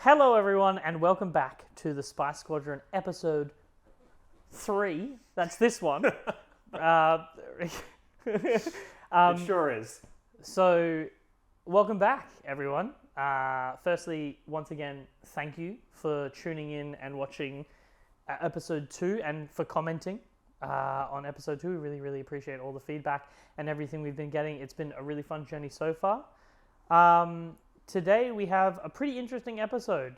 Hello everyone and welcome back to the Spice Squadron episode 3. That's this one. It sure is. So, welcome back everyone. Firstly, once again, thank you for tuning in and watching episode 2 and for commenting on episode 2. We really appreciate all the feedback and everything we've been getting. It's been a really fun journey so far. Today we have a pretty interesting episode.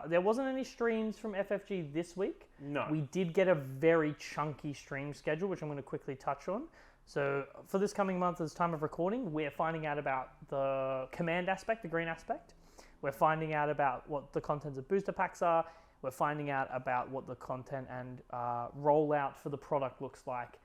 There wasn't any streams from FFG this week. No. We did get a very chunky stream schedule, which I'm going to quickly touch on. So for this coming month, as time of recording, we're finding out about the command aspect, the green aspect. We're finding out about what the contents of booster packs are. We're finding out about what the content and rollout for the product looks like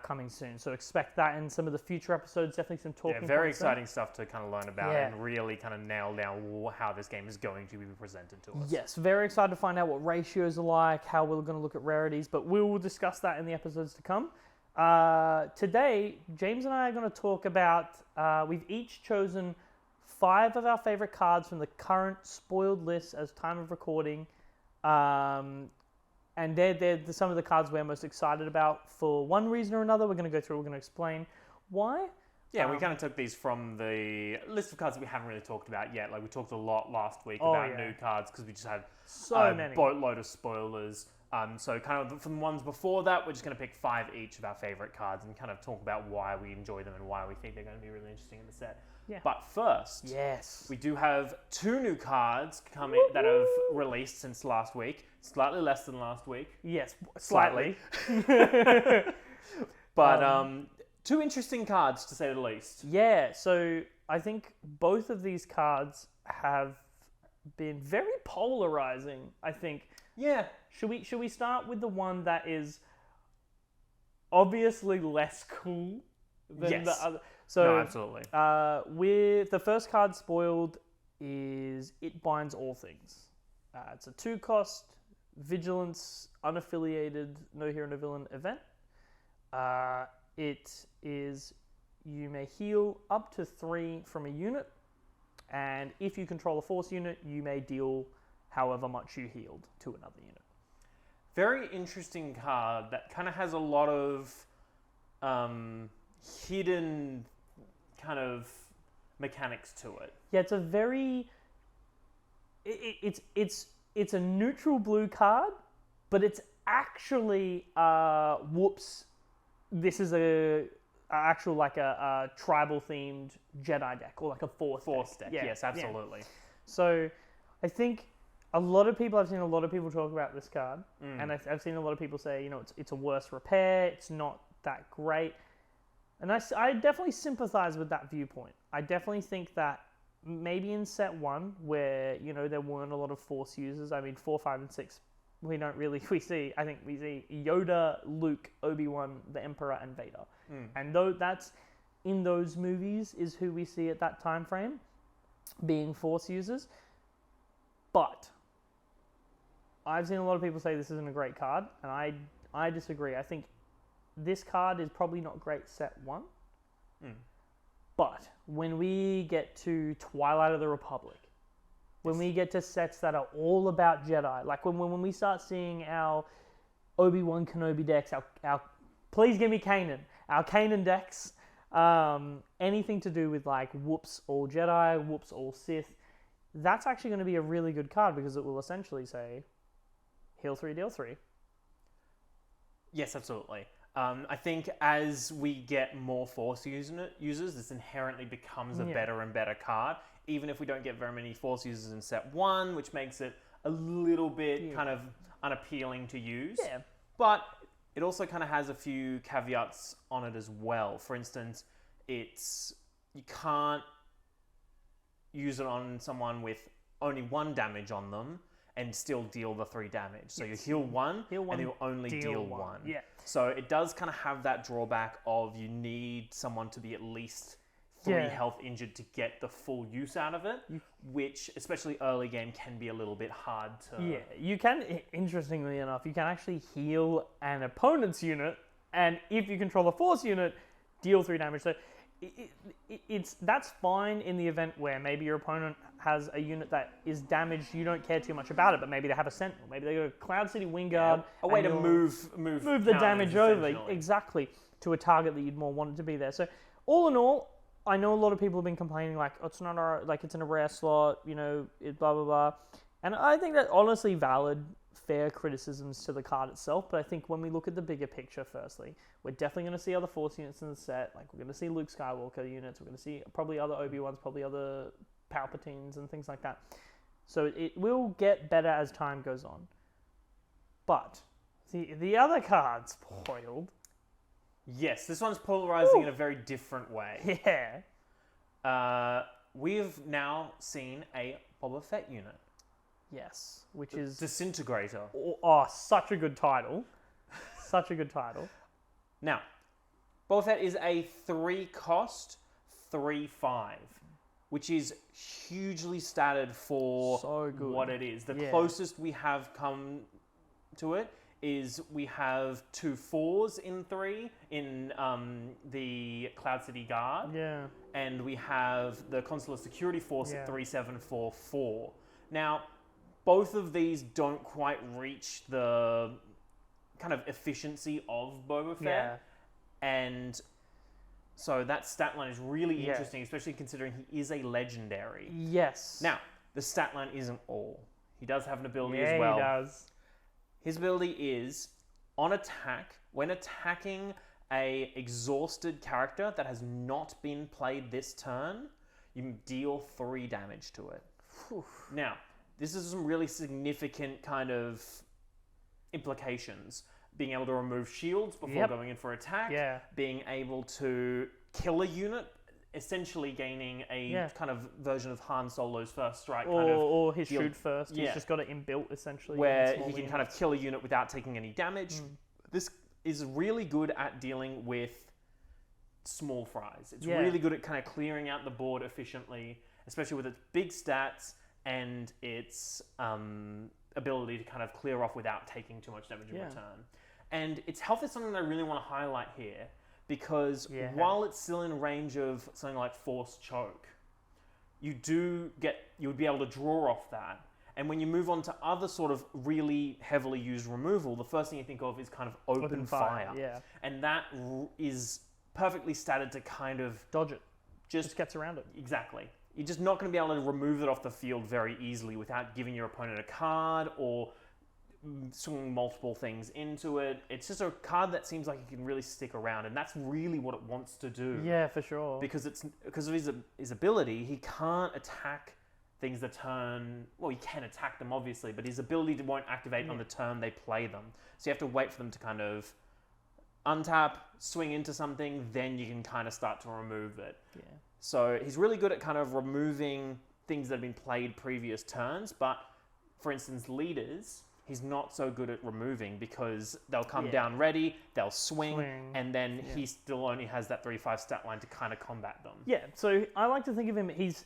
coming soon. So expect that in some of the future episodes. Definitely some talking. Yeah, very exciting stuff to kind of learn about and really kind of nail down how this game is going to be presented to us. Yes, very excited to find out what ratios are like, how we're going to look at rarities, but we will discuss that in the episodes to come. Today, James and I are going to talk about, we've each chosen 5 of our favorite cards from the current spoiled list as time of recording. And they're some of the cards we're most excited about for one reason or another. We're going to go through, we're going to explain why. Yeah, we kind of took these from the list of cards that we haven't really talked about yet. Like we talked a lot last week about new cards because we just had so many boatload of spoilers. So kind of from the ones before that, we're just going to pick 5 each of our favorite cards and kind of talk about why we enjoy them and why we think they're going to be really interesting in the set. Yeah. But first, yes, we do have 2 new cards coming that have released since last week. Slightly less than last week. Yes, slightly. But 2 interesting cards, to say the least. Yeah, so I think both of these cards have been very polarizing, I think. Yeah. Should we start with the one that is obviously less cool than the other? So, no, absolutely. With the first card spoiled is It Binds All Things. It's a 2-cost vigilance unaffiliated no hero no villain event. It is you may heal up to 3 from a unit, and if you control a force unit, you may deal however much you healed to another unit. Very interesting card that kind of has a lot of hidden kind of mechanics to it. Yeah, it's a very it's a neutral blue card, but it's actually whoops. This is a actual like a tribal themed Jedi deck or like a force deck. Yeah, yes, absolutely. Yeah. So I think I've seen a lot of people talk about this card, and I've seen a lot of people say, it's a worse repair. It's not that great. And I definitely sympathize with that viewpoint. I definitely think that maybe in set 1, where, there weren't a lot of force users, 4, 5, and 6, we see Yoda, Luke, Obi-Wan, the Emperor, and Vader. And though that's, in those movies, is who we see at that time frame, being force users. But I've seen a lot of people say this isn't a great card, and I disagree. I think this card is probably not great set 1. But when we get to Twilight of the Republic, when we get to sets that are all about Jedi, like when we start seeing our Obi-Wan Kenobi decks, our please give me Kanan, our Kanan decks, anything to do with like whoops all Jedi, whoops all Sith, that's actually going to be a really good card because it will essentially say heal 3, deal 3. Yes, absolutely. I think as we get more Force users, this inherently becomes a better and better card, even if we don't get very many Force users in set 1, which makes it a little bit kind of unappealing to use. Yeah. But it also kind of has a few caveats on it as well. For instance, you can't use it on someone with only 1 damage on them and still deal the 3 damage. So you heal 1 and you'll only deal 1. Yeah. So it does kind of have that drawback of you need someone to be at least 3 health injured to get the full use out of it, which, especially early game, can be a little bit hard to... Yeah, you can, interestingly enough, you can actually heal an opponent's unit, and if you control a force unit, deal 3 damage. So that's fine in the event where maybe your opponent has a unit that is damaged. You don't care too much about it, but maybe they have a Sentinel. Maybe they got a Cloud City Wingguard. A way to move the damage over exactly to a target that you'd more want it to be there. So all in all, I know a lot of people have been complaining like, oh, it's not like it's in a rare slot, it blah blah blah, and I think that honestly valid, fair criticisms to the card itself. But I think when we look at the bigger picture, firstly, we're definitely going to see other Force units in the set. Like we're going to see Luke Skywalker units. We're going to see probably other Obi-Wans, probably other Palpatines and things like that. So it will get better as time goes on. But the other cards spoiled. Yes, this one's polarizing in a very different way. Yeah. We've now seen a Boba Fett unit. Yes, which is... Disintegrator. Oh, such a good title. Such a good title. Now, Boba Fett is a 3-cost, 3/5, which is hugely statted for what it is. The closest we have come to it is we have 2 4s in 3 in the Cloud City Guard. Yeah. And we have the Consular Security Force at 3744. Now, both of these don't quite reach the kind of efficiency of Boba Fett. Yeah. And so that stat line is really interesting, especially considering he is a legendary. Yes. Now, the stat line isn't all. He does have an ability as well. Yeah, he does. His ability is, on attack, when attacking a exhausted character that has not been played this turn, you can deal 3 damage to it. Now, this is some really significant kind of implications. Being able to remove shields before going in for attack. Yeah. Being able to kill a unit, essentially gaining a kind of version of Han Solo's first strike. Or his shoot first. He's just got it inbuilt, essentially. Where he can kind of kill a unit without taking any damage. This is really good at dealing with small fries. It's really good at kind of clearing out the board efficiently, especially with its big stats and its ability to kind of clear off without taking too much damage in return. And its health is something that I really want to highlight here, because while it's still in range of something like Force Choke, you would be able to draw off that. And when you move on to other sort of really heavily used removal, the first thing you think of is kind of open fire. Yeah. And that is perfectly statted to kind of... dodge it. Just gets around it. Exactly. You're just not going to be able to remove it off the field very easily without giving your opponent a card or swinging multiple things into it. It's just a card that seems like it can really stick around, and that's really what it wants to do. Yeah, for sure. Because of his ability, he can't attack things the turn... Well, he can attack them, obviously, but his ability won't activate on the turn they play them. So you have to wait for them to kind of untap, swing into something, then you can kind of start to remove it. Yeah. So he's really good at kind of removing things that have been played previous turns, but for instance, leaders, he's not so good at removing because they'll come down ready, they'll swing, and then he still only has that 3/5 stat line to kind of combat them. Yeah, so I like to think of him, he's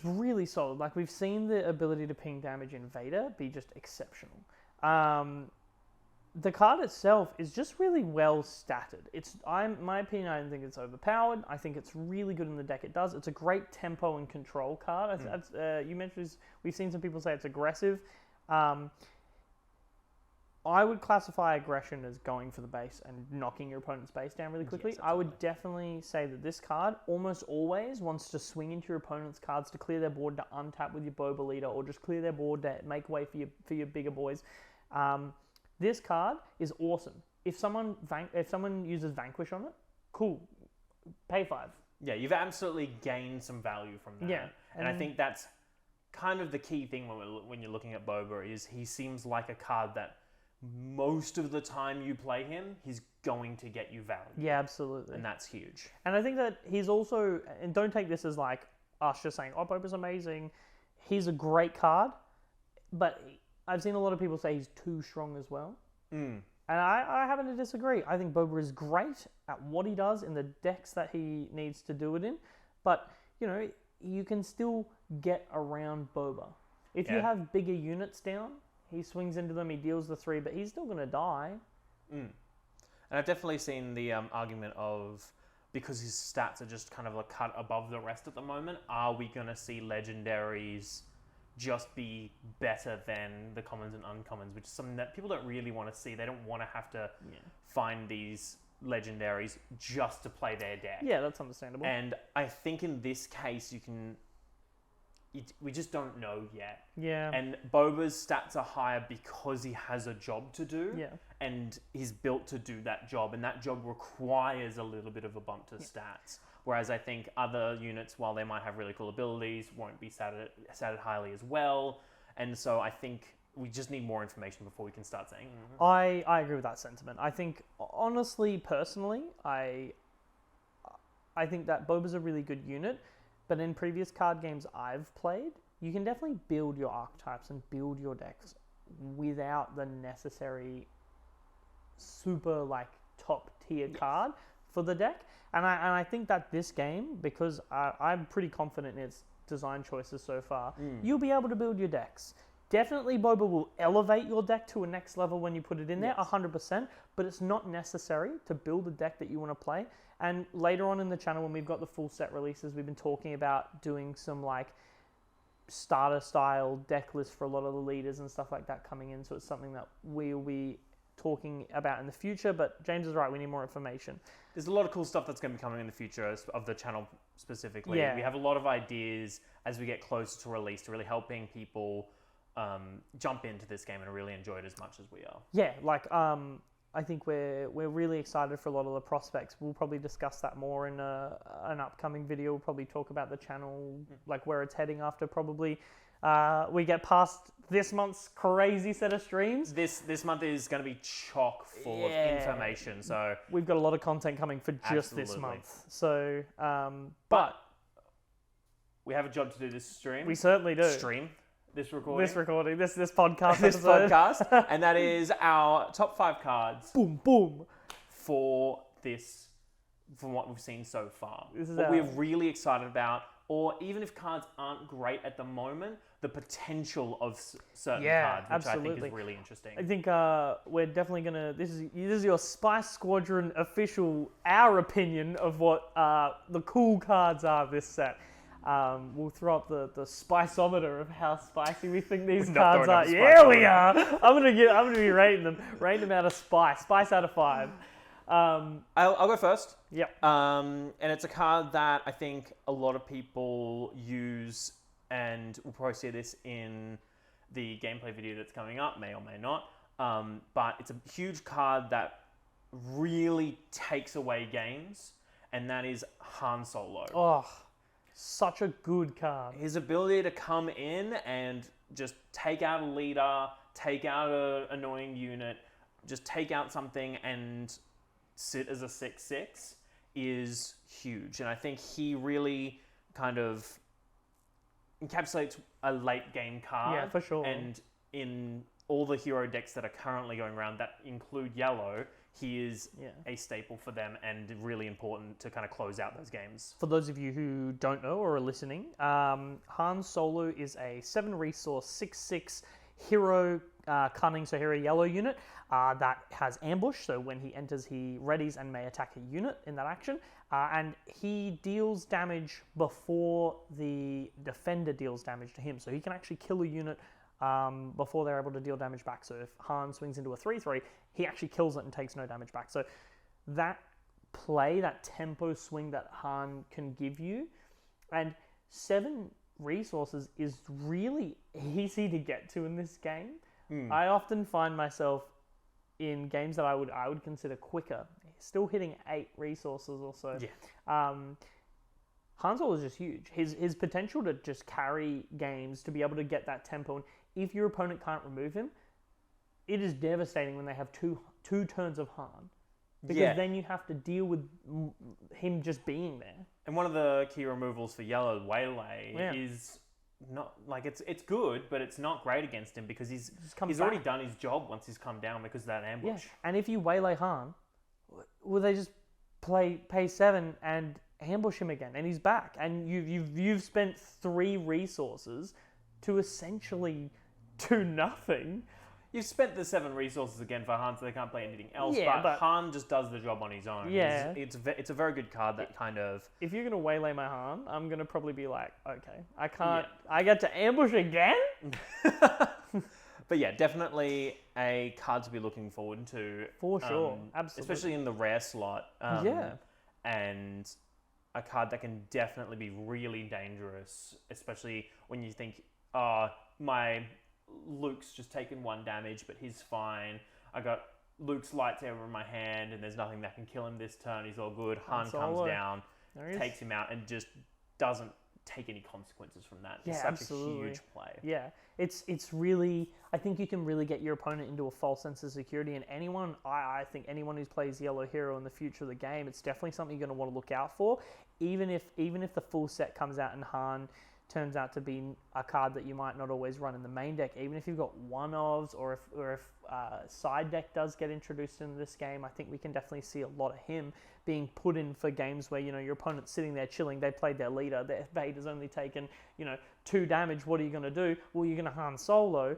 really solid. Like, we've seen the ability to ping damage in Vader be just exceptional. The card itself is just really well statted. My opinion, I don't think it's overpowered. I think it's really good in the deck it does. It's a great tempo and control card. You mentioned we've seen some people say it's aggressive. I would classify aggression as going for the base and knocking your opponent's base down really quickly. Yes, I would definitely say that this card almost always wants to swing into your opponent's cards to clear their board, to untap with your Boba leader, or just clear their board to make way for your bigger boys. This card is awesome. If someone uses Vanquish on it, cool. Pay 5. Yeah, you've absolutely gained some value from that. Yeah, and I think that's kind of the key thing when you're looking at Boba, is he seems like a card that most of the time you play him, he's going to get you value. Yeah, absolutely. And that's huge. And I think that he's also, and don't take this as like us just saying, oh, Boba's amazing. He's a great card, but I've seen a lot of people say he's too strong as well. And I happen to disagree. I think Boba is great at what he does in the decks that he needs to do it in. But, you can still get around Boba. If you have bigger units down, he swings into them, he deals the 3, but he's still going to die. And I've definitely seen the argument of because his stats are just kind of a cut above the rest at the moment, are we going to see legendaries just be better than the commons and uncommons, which is something that people don't really want to see. They don't want to have to find these legendaries just to play their deck. Yeah, that's understandable. And I think in this case, we just don't know yet. Yeah. And Boba's stats are higher because he has a job to do. Yeah. And he's built to do that job. And that job requires a little bit of a bump to stats. Whereas I think other units, while they might have really cool abilities, won't be statted highly as well. And so I think we just need more information before we can start saying. I agree with that sentiment. I think, honestly, personally, I think that Boba's a really good unit. But in previous card games I've played, you can definitely build your archetypes and build your decks without the necessary super top tier card for the deck. And I think that this game, because I'm pretty confident in its design choices so far, you'll be able to build your decks. Definitely Boba will elevate your deck to a next level when you put it in there, 100%, but it's not necessary to build a deck that you want to play. And later on in the channel, when we've got the full set releases, we've been talking about doing some starter style deck lists for a lot of the leaders and stuff like that coming in. So it's something that we'll be talking about in the future, but James is right, we need more information. There's a lot of cool stuff that's going to be coming in the future of the channel specifically. Yeah. We have a lot of ideas as we get closer to release to really helping people jump into this game and really enjoy it as much as we are. Yeah, I think we're really excited for a lot of the prospects. We'll probably discuss that more in an upcoming video. We'll probably talk about the channel, where it's heading after probably we get past this month's crazy set of streams. This month is going to be chock full of information. So we've got a lot of content coming for just this month. So, but we have a job to do this stream. We certainly do. This recording, this podcast, this podcast, and that is our top 5 cards. Boom, boom. For this, from what we've seen so far, this is what we're really excited about, or even if cards aren't great at the moment, the potential of certain cards, which absolutely. I think is really interesting. I think we're definitely gonna. This is your Spice Squadron official, our opinion of what the cool cards are this set. We'll throw up the spiceometer of how spicy we think these cards are. Yeah, we are. I'm gonna be rating them out of spice out of 5. I'll go first. Yep. And it's a card that I think a lot of people use, and we'll probably see this in the gameplay video that's coming up, may or may not. But it's a huge card that really takes away games, and that is Han Solo. Oh. Such a good card. His ability to come in and just take out a leader, take out an annoying unit, just take out something and sit as a 6/6 is huge. And I think he really kind of encapsulates a late game card. Yeah, for sure. And in all the hero decks that are currently going around that include yellow, he is a staple for them and really important to kind of close out those games. For those of you who don't know or are listening, Han Solo is a 7-resource, 6/6 hero cunning, so hero yellow unit that has ambush. So when he enters, he readies and may attack a unit in that action. And he deals damage before the defender deals damage to him. So he can actually kill a unit before they're able to deal damage back. So if Han swings into a 3/3, he actually kills it and takes no damage back. So that play, that tempo swing that Han can give you, and 7 resources is really easy to get to in this game. I often find myself in games that I would consider quicker, still hitting 8 resources or so. Han Solo is just huge. His potential to just carry games, to be able to get that tempo, and if your opponent can't remove him, it is devastating when they have two turns of Han. Because then you have to deal with him just being there. And one of the key removals for yellow, Waylay, is not it's good, but it's not great against him because he's already done his job once he's come down because of that ambush. Yeah. And if you waylay Han, will they just pay 7 and ambush him again, and he's back, and you've spent 3 resources to essentially do nothing. You've spent the 7 resources again for Han, so they can't play anything else. Yeah, but but Han just does the job on his own. Yeah. It's a very good card that kind of... if you're going to waylay my Han, I'm going to probably be like, okay, I can't... I get to ambush again? But yeah, definitely a card to be looking forward to. For sure. Absolutely. Especially in the rare slot. Yeah. And a card that can definitely be really dangerous, especially when you think, oh, my Luke's just taken 1 damage, but he's fine. I got Luke's lightsaber in my hand, and there's nothing that can kill him this turn. He's all good. Han comes down, takes him out, and just doesn't take any consequences from that. Yeah, it's such absolutely. a huge play. Yeah, it's really... I think you can really get your opponent into a false sense of security, and anyone... I think anyone who plays Yellow Hero in the future of the game, it's definitely something you're going to want to look out for. Even if the full set comes out and Han turns out to be a card that you might not always run in the main deck, even if you've got one-ofs, or if side deck does get introduced into this game, I think we can definitely see a lot of him being put in for games where, your opponent's sitting there chilling, they played their leader, their Vader's only taken, 2 damage, what are you going to do? Well, you're going to Han Solo,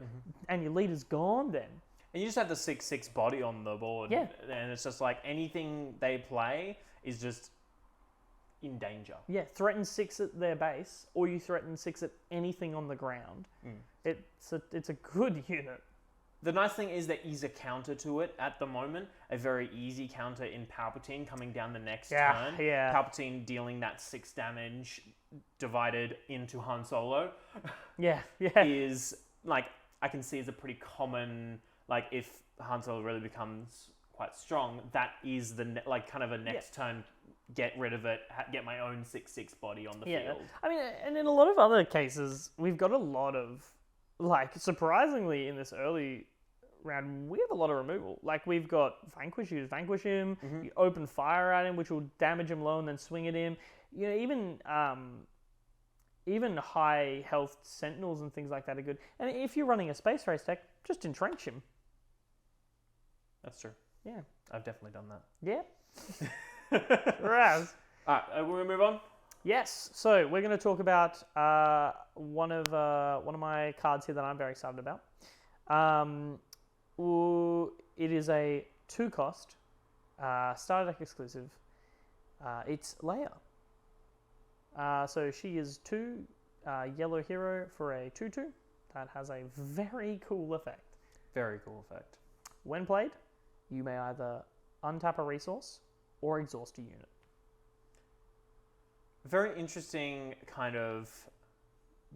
and your leader's gone then. And you just have the 6/6 body on the board. Yeah. And it's just like anything they play is just in danger. Yeah, threaten 6 at their base, or you threaten 6 at anything on the ground. It's a good unit. The nice thing is there is a counter to it at the moment. A very easy counter in Palpatine coming down the next turn. Yeah. Palpatine dealing that 6 damage divided into Han Solo. Yeah. Is, like, I can see as a pretty common, like, if Han Solo really becomes quite strong, that is kind of a next turn, get rid of it, get my own 6/6 body on the field. I mean, and in a lot of other cases, we've got a lot of, like, surprisingly in this early round, we have a lot of removal. Like, we've got Vanquish, you just vanquish him, you open fire at him, which will damage him low and then swing at him. Even high health Sentinels and things like that are good. And if you're running a Space Race deck, just entrench him. That's true. Yeah. I've definitely done that. Yeah. Raz. Alright, we're going to move on? Yes. So we're going to talk about one of my cards here that I'm very excited about. It is a 2-cost starter deck exclusive. It's Leia. So she is 2 Yellow Hero for a 2/2. That has a very cool effect. Very cool effect. When played, you may either untap a resource or exhaust a unit. Very interesting kind of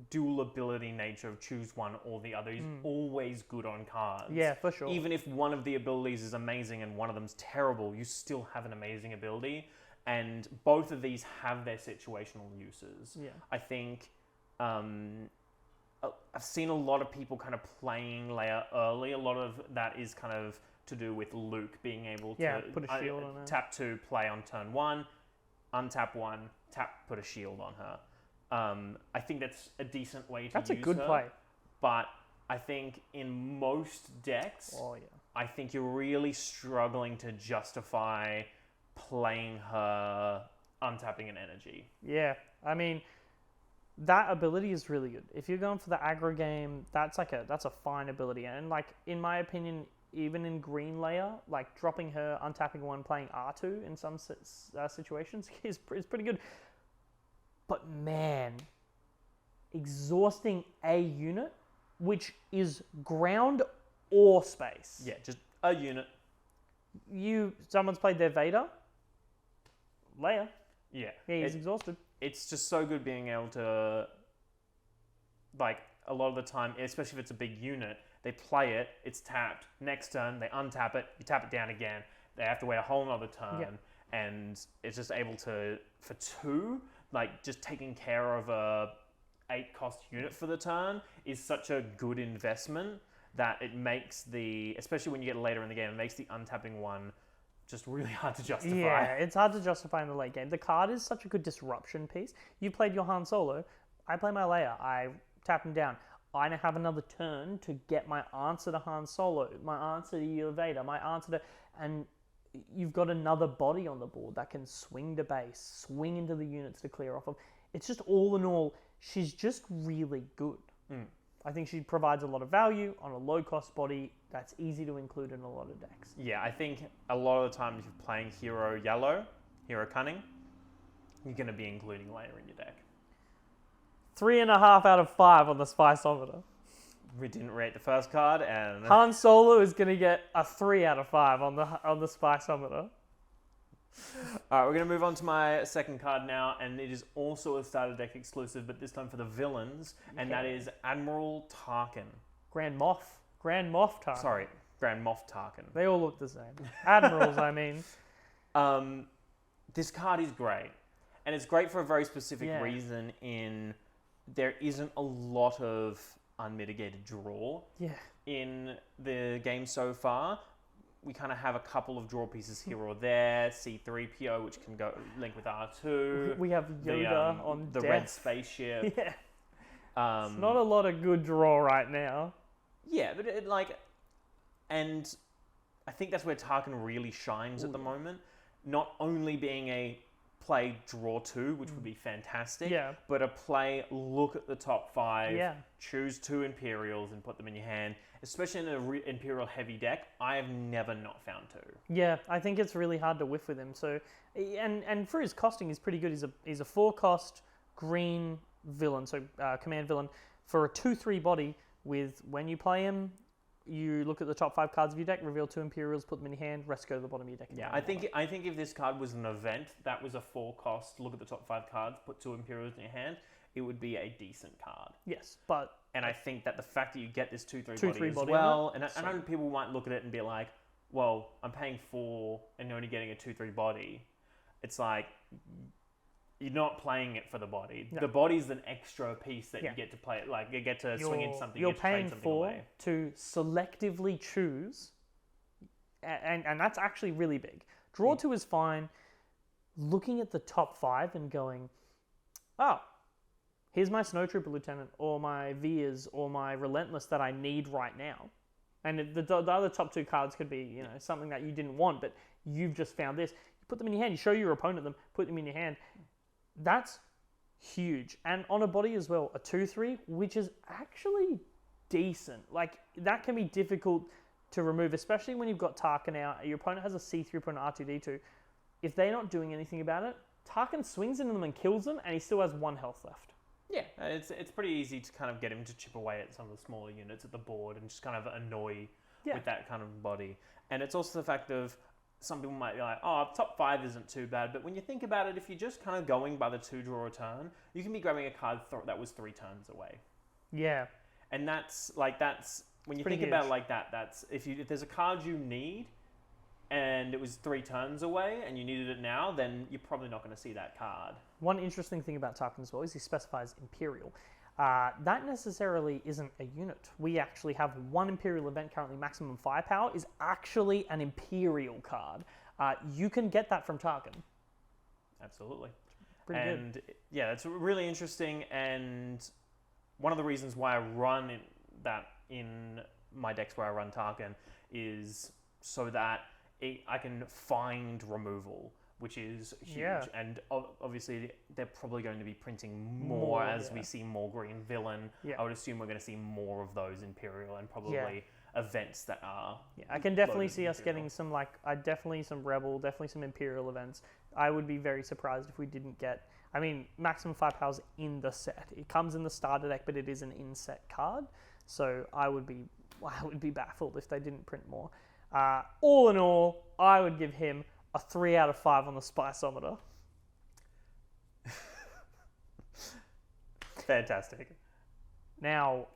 dual ability nature of choose one or the other is always good on cards. Yeah, for sure. Even if one of the abilities is amazing and one of them's terrible, you still have an amazing ability. And both of these have their situational uses. Yeah. I think I've seen a lot of people kind of playing Leia early. A lot of that is kind of to do with Luke being able to put a shield on her. Tap 2, play on turn 1, untap 1, tap, put a shield on her. I think that's a decent way to use her. That's a good play. But I think in most decks, I think you're really struggling to justify playing her untapping an energy. Yeah, I mean, that ability is really good. If you're going for the aggro game, that's a fine ability. And, like, in my opinion, even in green Leia, like dropping her, untapping 1, playing R2 in some situations is pretty good. But man, exhausting a unit, which is ground or space. Yeah, just a unit. Someone's played their Vader, Leia. Yeah, he's exhausted. It's just so good being able to, like, a lot of the time, especially if it's a big unit, they play it, it's tapped. Next turn, they untap it, you tap it down again. They have to wait a whole nother turn, and it's just able to, for 2, like, just taking care of a 8-cost unit for the turn is such a good investment that it makes especially when you get later in the game, it makes the untapping 1 just really hard to justify. Yeah, it's hard to justify in the late game. The card is such a good disruption piece. You played your Han Solo, I play my Leia, I tap him down. I now have another turn to get my answer to Han Solo, my answer to your Vader, my answer to... And you've got another body on the board that can swing to base, swing into the units to clear off of. It's just all in all, she's just really good. I think she provides a lot of value on a low-cost body that's easy to include in a lot of decks. Yeah, I think a lot of the time if you're playing Hero Yellow, Hero Cunning, you're going to be including Leia in your deck. 3.5 out of 5 on the Spiceometer. We didn't rate the first card, and Han Solo is going to get a 3 out of 5 on the Spiceometer. All right, we're going to move on to my second card now, and it is also a starter deck exclusive, but this time for the villains, and that is Admiral Tarkin. Grand Moff Tarkin. Sorry, Grand Moff Tarkin. They all look the same. Admirals, I mean. This card is great, and it's great for a very specific reason in there isn't a lot of unmitigated draw in the game so far. We kind of have a couple of draw pieces here or there. C-3PO, which can go link with R2. We have Yoda on the death. red spaceship. Yeah. It's not a lot of good draw right now. Yeah, but and I think that's where Tarkin really shines at the moment. Not only being a play draw 2, which would be fantastic, but a play look at the top 5, choose 2 Imperials and put them in your hand. Especially in an Imperial heavy deck, I have never not found 2. Yeah, I think it's really hard to whiff with him. So, and for his costing, he's pretty good. He's a 4-cost green villain, so command villain for a 2/3 body. With when you play him, you look at the top 5 cards of your deck, reveal 2 Imperials, put them in your hand, rest go to the bottom of your deck. Yeah, I think if this card was an event that was a 4-cost, look at the top 5 cards, put 2 Imperials in your hand, it would be a decent card. Yes, but... And I think that the fact that you get this 2/3 body as well, and I know people might look at it and be like, well, I'm paying 4 and only getting a 2/3 body. It's like, you're not playing it for the body. No. The body's an extra piece that you get to play. Like, you get to swing in something, you're you get to paying trade something 4 away. To selectively choose, and that's actually really big. Draw 2 is fine. Looking at the top 5 and going, oh, here's my Snowtrooper Lieutenant, or my Veers, or my Relentless that I need right now. And the other top 2 cards could be, something that you didn't want, but you've just found this. You put them in your hand, you show your opponent them, put them in your hand. That's huge. And on a body as well, a 2/3, which is actually decent. Like, that can be difficult to remove, especially when you've got Tarkin out. Your opponent has a C-3PO and R2-D2. If they're not doing anything about it, Tarkin swings into them and kills them, and he still has 1 health left. Yeah, it's pretty easy to kind of get him to chip away at some of the smaller units at the board and just kind of annoy with that kind of body. And it's also the fact of some people might be like, oh, top 5 isn't too bad. But when you think about it, if you're just kind of going by the 2 draw a turn, you can be grabbing a card that was 3 turns away. Yeah. And that's when you think about it like that, that's if there's a card you need and it was 3 turns away and you needed it now, then you're probably not going to see that card. One interesting thing about Tarkin as well is he specifies Imperial. That necessarily isn't a unit. We actually have 1 Imperial event currently, maximum firepower, is actually an Imperial card. You can get that from Tarkin. Absolutely. Pretty good. Yeah, it's really interesting, and one of the reasons why I run that in my decks where I run Tarkin is so that I can find removal, which is huge. Yeah. And obviously, they're probably going to be printing more as we see more green villain. Yeah. I would assume we're going to see more of those Imperial and probably events that are... Yeah, I can definitely see us getting some, definitely some Rebel, definitely some Imperial events. I would be very surprised if we didn't get... I mean, maximum firepower's in the set. It comes in the starter deck, but it is an in-set card. So I would be baffled if they didn't print more. All in all, I would give him a 3 out of 5 on the Spiceometer. Fantastic. Now,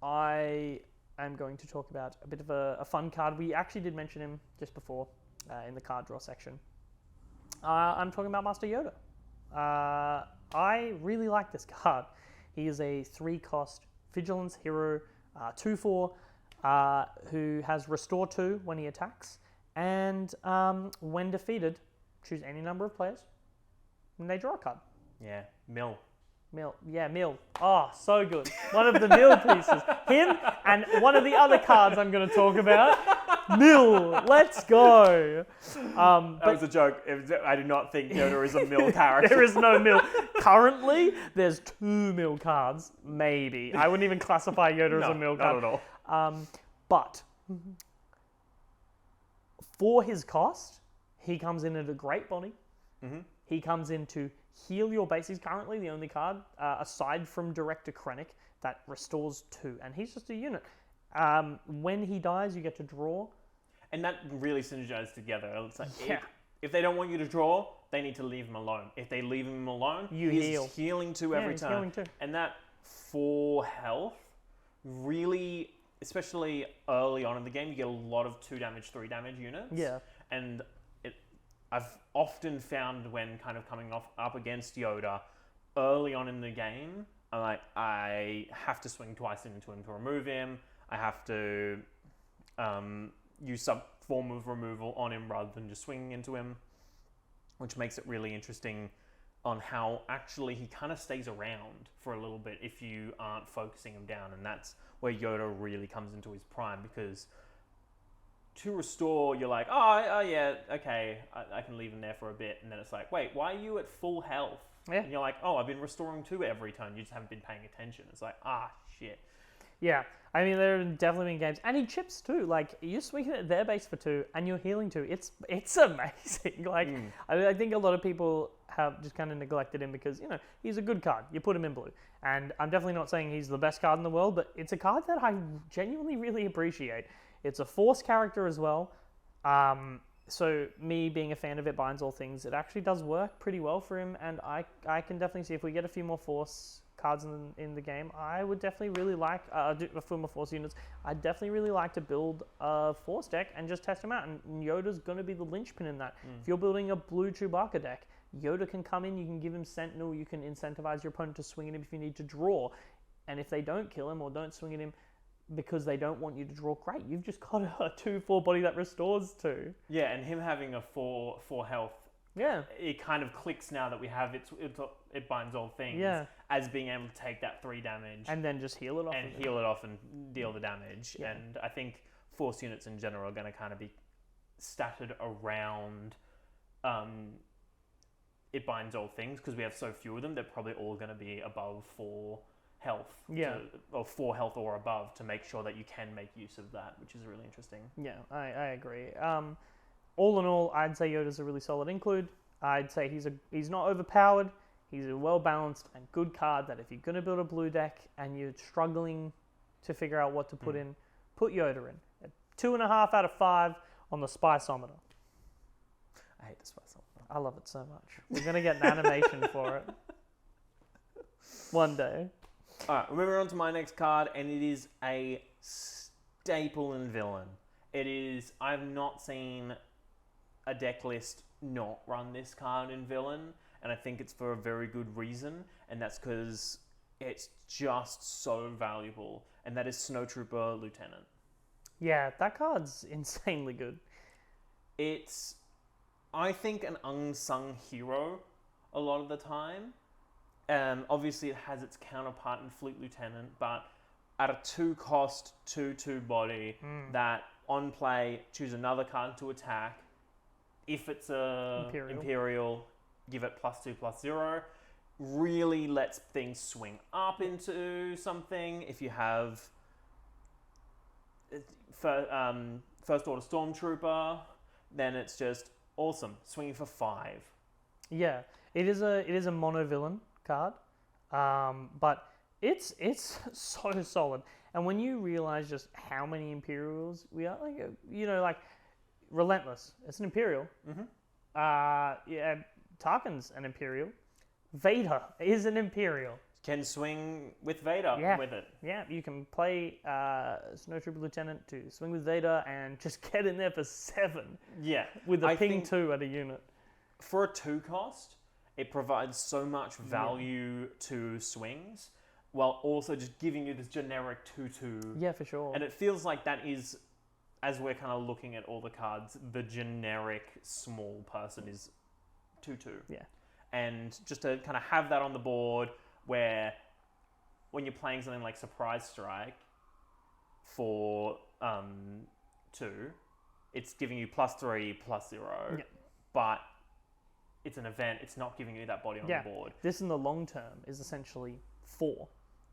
I am going to talk about a bit of a fun card. We actually did mention him just before in the card draw section. I'm talking about Master Yoda. I really like this card. He is a 3-cost Vigilance Hero, 2/4, who has Restore 2 when he attacks. And when defeated, choose any number of players, and they draw a card. Yeah, mill. Mill. Oh, so good. One of the Mill pieces. Him and one of the other cards I'm going to talk about. Mill. Let's go. That was a joke. I do not think Yoda is a Mill character. There is no Mill. Currently, there's 2 Mill cards. Maybe. I wouldn't even classify Yoda as a Mill card. Not at all. But for his cost, he comes in at a great body. Mm-hmm. He comes in to heal your base. He's currently the only card, aside from Director Krennic, that restores 2. And he's just a unit. When he dies, you get to draw. And that really synergizes together. It's like, Yeah. if they don't want you to draw, they need to leave him alone. If they leave him alone, he's healing 2 every time. Healing 2. And that 4 health, really, especially early on in the game, you get a lot of 2 damage, 3 damage units. Yeah. And I've often found when kind of coming up against Yoda early on in the game, I have to swing twice into him to remove him. I have to use some form of removal on him rather than just swinging into him, which makes it really interesting on how actually he kind of stays around for a little bit if you aren't focusing him down. And that's where Yoda really comes into his prime, because to restore, you're like, oh yeah, okay, I can leave him there for a bit. And then it's like, wait, why are you at full health? Yeah. And you're like, oh, I've been restoring 2 every turn. You just haven't been paying attention. It's like, shit. Yeah. I mean, there have definitely been games. And he chips too. Like, you're swinging at their base for 2 and you're healing 2. It's amazing. Like, I think a lot of people have just kind of neglected him because, he's a good card. You put him in blue. And I'm definitely not saying he's the best card in the world, but it's a card that I genuinely really appreciate. It's a Force character as well. So me being a fan of It Binds All Things, it actually does work pretty well for him. And I can definitely see if we get a few more Force cards in the game, I would definitely really like a few more Force units. I'd definitely really like to build a Force deck and just test them out. And Yoda's going to be the linchpin in that. If you're building a blue Chewbacca deck, Yoda can come in, you can give him Sentinel, you can incentivize your opponent to swing at him if you need to draw. And if they don't kill him or don't swing at him because they don't want you to draw, great. You've just got a 2/4 body that restores 2. Yeah, and him having a 4 health, it kind of clicks now that we have it binds all things as being able to take that 3 damage and then just heal it off. And heal it off and deal the damage. Yeah. And I think Force units in general are going to kind of be statted around it binds all things because we have so few of them. They're probably all going to be above 4 health, or 4 health or above, to make sure that you can make use of that, which is really interesting. Yeah, I agree. All in all, I'd say Yoda's a really solid include. I'd say he's not overpowered. He's a well-balanced and good card that if you're going to build a blue deck and you're struggling to figure out what to put in, put Yoda in. 2.5 out of 5 on the Spiceometer. I hate the Spiceometer. I love it so much. We're going to get an animation for it. One day. Alright, we're moving on to my next card, and it is a staple in villain. I've not seen a deck list not run this card in villain, and I think it's for a very good reason, and that's because it's just so valuable, and that is Snowtrooper Lieutenant. Yeah, that card's insanely good. It's, I think, an unsung hero a lot of the time. Obviously, it has its counterpart in Fleet Lieutenant, but at a 2-cost, 2/2 body, that on play, choose another card to attack. If it's a Imperial, give it +2/+0. Really lets things swing up into something. If you have First Order Stormtrooper, then it's just awesome, swinging for 5. Yeah, it is a mono villain card, but it's so solid. And when you realize just how many Imperials we are, like Relentless, it's an Imperial. Tarkin's an Imperial. Vader is an Imperial. Can swing with Vader with it. Yeah, you can play Snowtrooper Lieutenant to swing with Vader and just get in there for 7. Yeah. With a ping 2 at a unit. For a 2-cost, it provides so much value to swings, while also just giving you this generic 2/2. Yeah, for sure. And it feels like that is, as we're kind of looking at all the cards, the generic small person is 2/2. Yeah. And just to kind of have that on the board, where when you're playing something like Surprise Strike for 2, it's giving you +3, +0, but it's an event. It's not giving you that body on the board. This in the long term is essentially 4.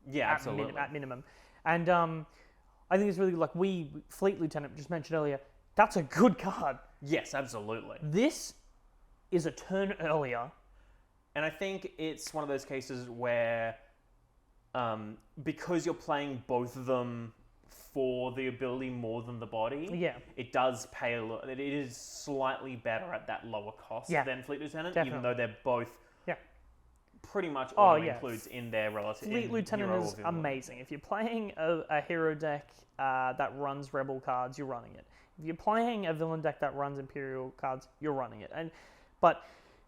Yeah, absolutely. At minimum. And I think it's really like Fleet Lieutenant just mentioned earlier. That's a good card. Yes, absolutely. This is a turn earlier. And I think it's one of those cases where because you're playing both of them for the ability more than the body, it does pay a lot. It is slightly better at that lower cost than Fleet Lieutenant, even though they're both pretty much includes in their relative. Fleet Lieutenant is amazing. If you're playing a hero deck that runs Rebel cards, you're running it. If you're playing a villain deck that runs Imperial cards, you're running it. But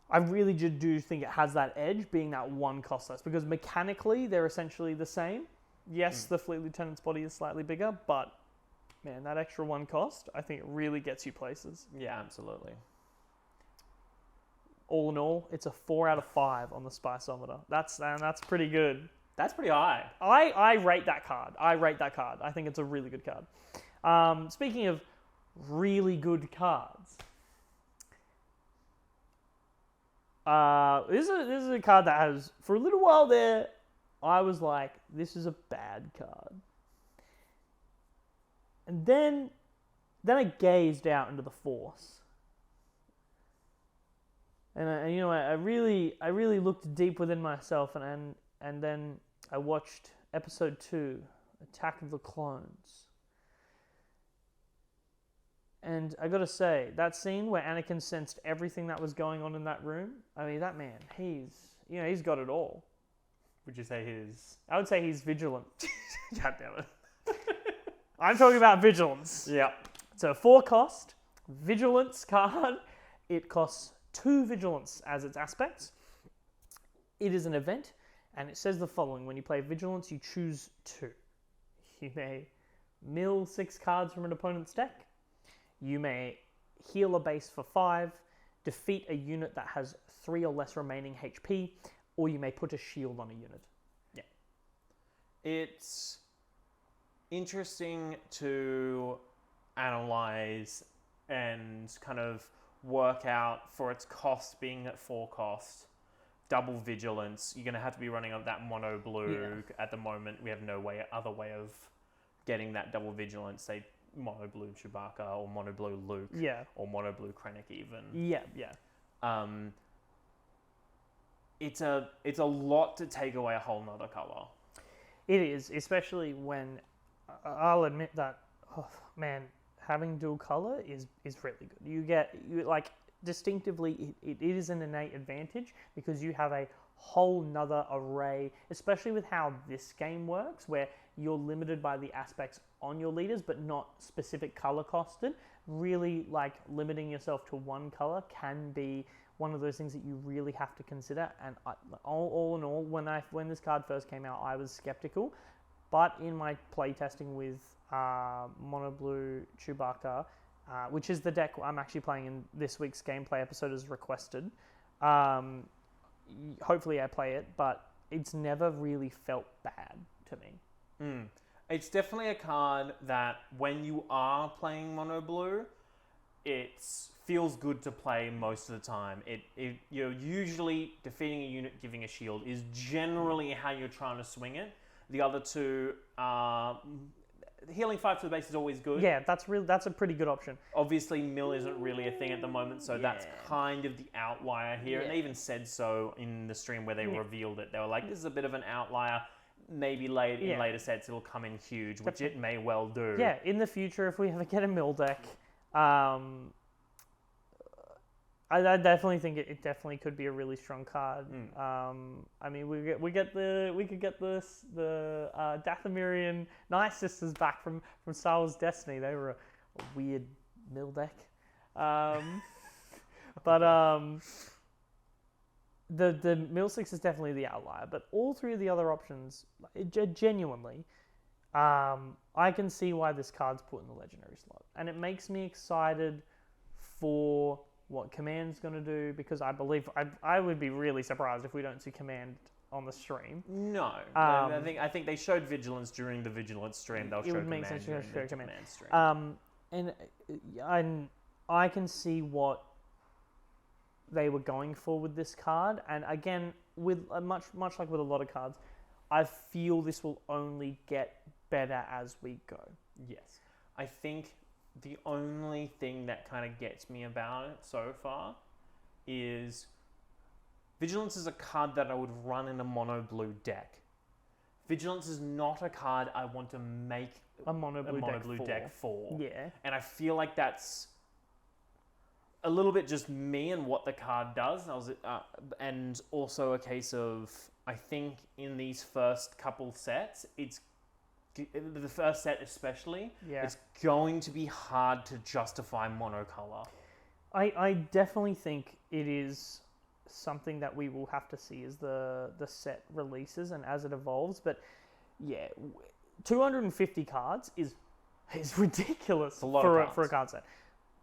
I really do think it has that edge, being that 1 cost less, because mechanically they're essentially the same. Yes, the Fleet Lieutenant's body is slightly bigger, but man, that extra 1 cost, I think it really gets you places. Yeah, absolutely. All in all, it's a 4 out of 5 on the Spiceometer. That's pretty good. That's pretty high. I rate that card. I think it's a really good card. Speaking of really good cards, this is a card that has, for a little while there, I was like, this is a bad card. And then I gazed out into the Force. And I really looked deep within myself, and then I watched episode 2, Attack of the Clones. And I gotta say, that scene where Anakin sensed everything that was going on in that room, I mean, that man, he's got it all. Would you say his... I would say he's vigilant. God damn it. I'm talking about vigilance. Yeah. It's a 4 cost vigilance card. It costs 2 vigilance as its aspects. It is an event, and it says the following. When you play vigilance, you choose 2. You may mill 6 cards from an opponent's deck. You may heal a base for 5, defeat a unit that has 3 or less remaining HP, or you may put a shield on a unit. Yeah. It's interesting to analyze and kind of work out for its cost being at 4 cost, double vigilance. You're going to have to be running up that mono blue. At the moment, we have no other way of getting that double vigilance, say mono blue Chewbacca or mono blue Luke, or mono blue Krennic even. It's a lot to take away a whole nother color. It is, especially when I'll admit that, having dual color is really good. You distinctively, it is an innate advantage because you have a whole nother array, especially with how this game works, where you're limited by the aspects on your leaders, but not specific color costed. Really, limiting yourself to 1 color can be one of those things that you really have to consider. And all in all, when this card first came out, I was skeptical. But in my play testing with Mono Blue Chewbacca, which is the deck I'm actually playing in this week's gameplay episode as requested, hopefully I play it, but it's never really felt bad to me. It's definitely a card that when you are playing Mono Blue, it feels good to play most of the time. You're usually defeating a unit, giving a shield is generally how you're trying to swing it. The other 2 are... Healing 5 to the base is always good. Yeah, that's a pretty good option. Obviously, mill isn't really a thing at the moment, so that's kind of the outlier here. And they even said so in the stream where they revealed it. They were like, this is a bit of an outlier. Maybe in later sets it'll come in huge, which it may well do. Yeah, in the future, if we ever get a mill deck, I definitely think it definitely could be a really strong card. I mean, we could get the Dathomirian Night Sisters back from Star Wars Destiny. They were a weird mill deck, but the mill 6 is definitely the outlier. But all 3 of the other options, genuinely, I can see why this card's put in the legendary slot, and it makes me excited for what Command's going to do, because I believe I would be really surprised if we don't see Command on the stream. No. I think they showed Vigilance during the Vigilance stream. They'll It show would make Command sense to during show the Command. Command stream. And I can see what they were going for with this card, and again, with much like with a lot of cards, I feel this will only get better as we go. Yes. I think the only thing that kind of gets me about it so far is Vigilance is a card that I would run in a mono blue deck. Vigilance is not a card I want to make A mono blue deck for. Yeah. And I feel like that's a little bit just me and what the card does. And also a case of, I think in these first couple sets, the first set especially, it's going to be hard to justify monocolor. I definitely think it is something that we will have to see as the set releases and as it evolves. But yeah, 250 cards is ridiculous for a card set.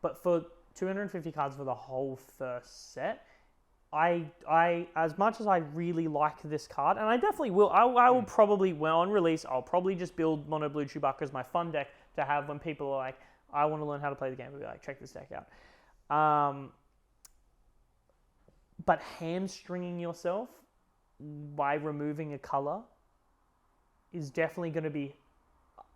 But for 250 cards for the whole first set, I as much as I really like this card, and I definitely will, I will probably, when on release, I'll probably just build Mono Blue Chewbacca as my fun deck to have when people are like, I want to learn how to play the game, I'll be like, check this deck out. But hamstringing yourself by removing a color is definitely going to be,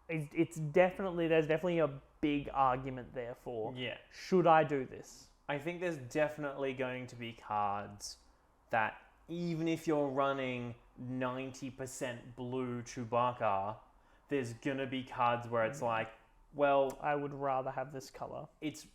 there's definitely a big argument there for, should I do this? I think there's definitely going to be cards that even if you're running 90% blue Chewbacca, there's going to be cards where it's like, well, I would rather have this color. It's